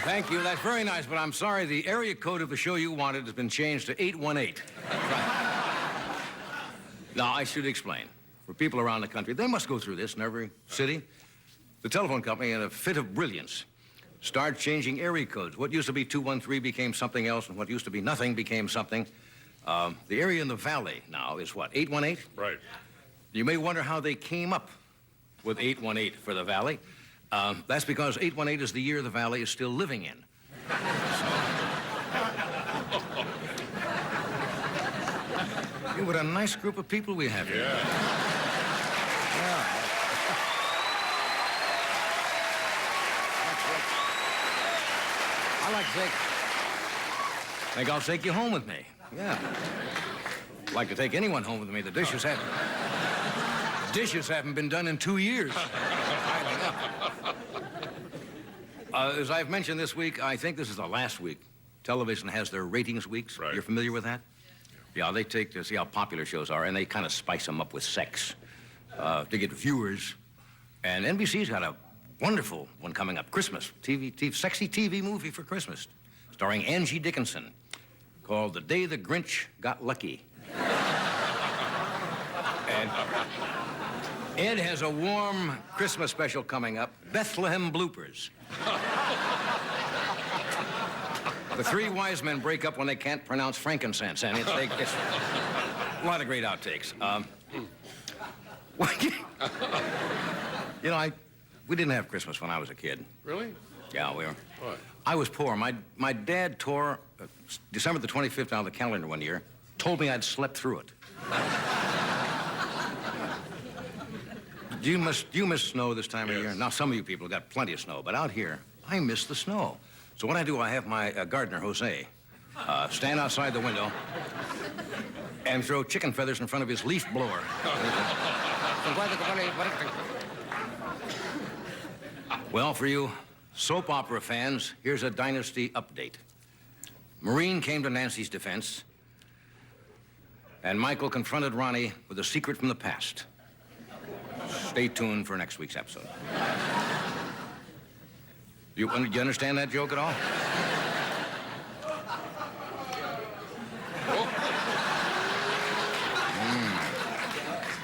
Thank you. That's very nice, but I'm sorry. The area code of the show you wanted has been changed to 818. Now, I should explain. For people around the country, they must go through this in every city. The telephone company, in a fit of brilliance, started changing area codes. What used to be 213 became something else, and what used to be nothing became something. The area in the valley now is what, 818? Right. You may wonder how they came up with 818 for the valley. That's because 818 is the year the valley is still living in. Hey, what a nice group of people we have here. Yeah. I like to think I'll take you home with me. Yeah. I'd like to take anyone home with me. The dishes haven't been done in 2 years. As I've mentioned this week, I think this is the last week. Television has their ratings weeks. Right. You're familiar with that? Yeah, they take to see how popular shows are, and they kind of spice them up with sex to get viewers. And NBC's got a wonderful one coming up, Christmas, sexy TV movie for Christmas, starring Angie Dickinson, called The Day the Grinch Got Lucky. And Ed has a warm Christmas special coming up, Bethlehem Bloopers. The three wise men break up when they can't pronounce frankincense, and it's a lot of great outtakes. You know, we didn't have Christmas when I was a kid. Really? Yeah, we were. What? I was poor. My dad tore December the 25th out of the calendar one year, told me I'd slept through it. Do you miss snow this time of year? Now, some of you people got plenty of snow, but out here, I miss the snow. So what I do, I have my gardener, Jose, stand outside the window and throw chicken feathers in front of his leaf blower. Well, for you soap opera fans, here's a Dynasty update. Maureen came to Nancy's defense, and Michael confronted Ronnie with a secret from the past. Stay tuned for next week's episode. Do you understand that joke at all?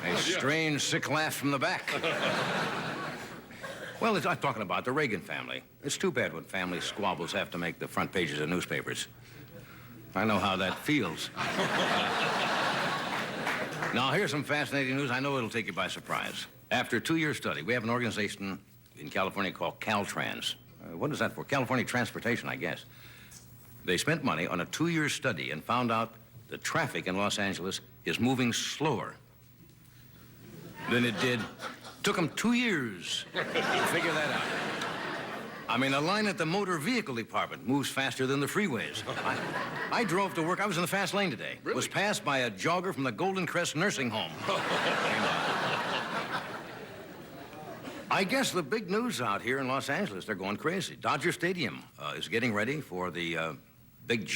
A strange, sick laugh from the back. Well, I'm talking about the Reagan family. It's too bad when family squabbles have to make the front pages of newspapers. I know how that feels. Now, here's some fascinating news. I know it'll take you by surprise. After a 2-year study, we have an organization in California called Caltrans. What is that for? California Transportation, I guess. They spent money on a 2-year study and found out the traffic in Los Angeles is moving slower than it did. Took them 2 years to figure that out. I mean, a line at the motor vehicle department moves faster than the freeways. I drove to work. I was in the fast lane today. Really? Was passed by a jogger from the Golden Crest Nursing Home. I guess the big news out here in Los Angeles, they're going crazy. Dodger Stadium is getting ready for the big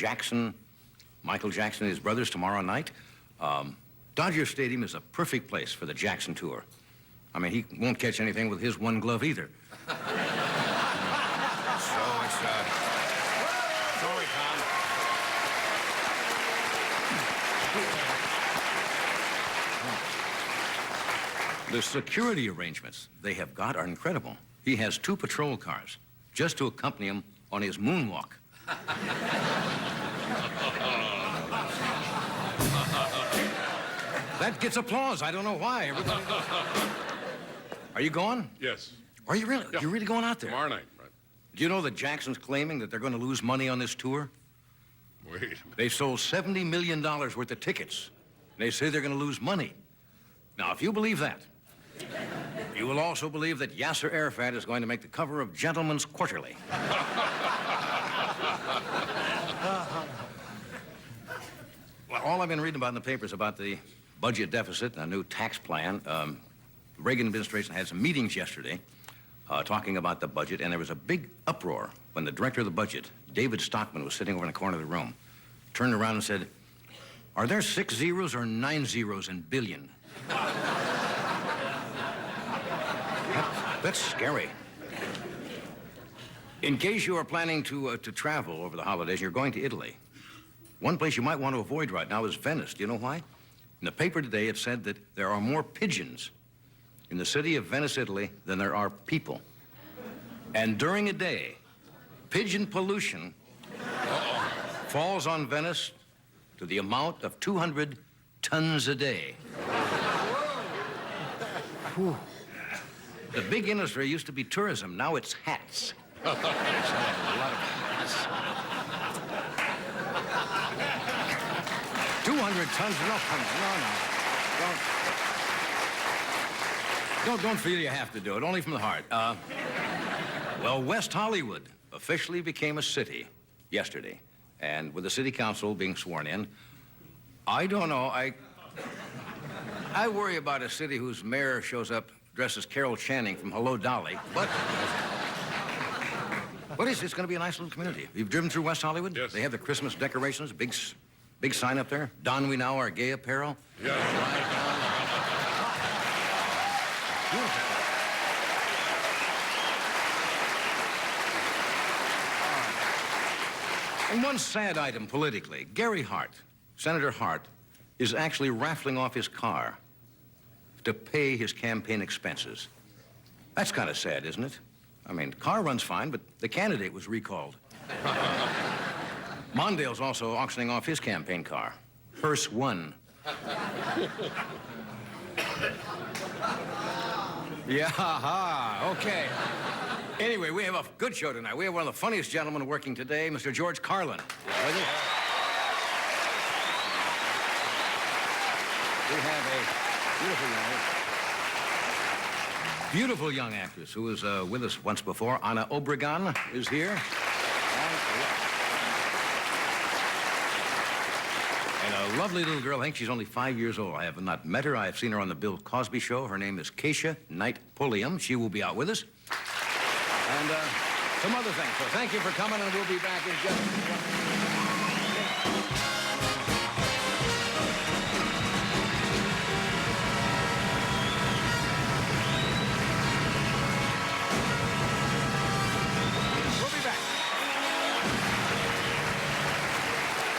Michael Jackson and his brothers tomorrow night. Dodger Stadium is a perfect place for the Jackson tour. I mean, he won't catch anything with his one glove either. So it's, sorry, Tom. The security arrangements they have got are incredible. He has 2 patrol cars just to accompany him on his moonwalk. That gets applause. I don't know why. Everybody... Are you going? Yes. Are you really? Yeah. You're really going out there? Tomorrow night, right? Do you know that Jackson's claiming that they're going to lose money on this tour? Wait a minute. They sold $70 million worth of tickets. They say they're going to lose money. Now, if you believe that, you will also believe that Yasser Arafat is going to make the cover of Gentleman's Quarterly. Well, all I've been reading about in the papers about the budget deficit and a new tax plan, the Reagan administration had some meetings yesterday talking about the budget, and there was a big uproar when the director of the budget, David Stockman, was sitting over in the corner of the room, turned around and said, "Are there 6 zeros or 9 zeros in billion?" That's scary. In case you are planning to travel over the holidays, you're going to Italy. One place you might want to avoid right now is Venice. Do you know why? In the paper today, it said that there are more pigeons in the city of Venice, Italy, than there are people. And during a day, pigeon pollution falls on Venice to the amount of 200 tons a day. Whew. The big industry used to be tourism. Now it's hats. A lot of hats. 200 tons? No. Don't feel you have to do it. Only from the heart. Well, West Hollywood officially became a city yesterday. And with the city council being sworn in, I don't know, I worry about a city whose mayor shows up dressed as Carol Channing from Hello, Dolly. But it's going to be a nice little community. You've driven through West Hollywood? Yes. They have the Christmas decorations, big sign up there. Don we now our gay apparel. Yeah. Beautiful. And one sad item politically, Gary Hart, Senator Hart, is actually raffling off his car to pay his campaign expenses. That's kind of sad, isn't it? I mean, car runs fine, but the candidate was recalled. Mondale's also auctioning off his campaign car. Hearse 1. Yeah, okay. Anyway, we have a good show tonight. We have one of the funniest gentlemen working today, Mr. George Carlin. Is with us. We have a beautiful young actress who was with us once before. Anna Obregon is here. And a lovely little girl. I think she's only 5 years old. I have not met her. I have seen her on the Bill Cosby Show. Her name is Keisha Knight Pulliam. She will be out with us. And some other things. So thank you for coming, and we'll be back in just a minute.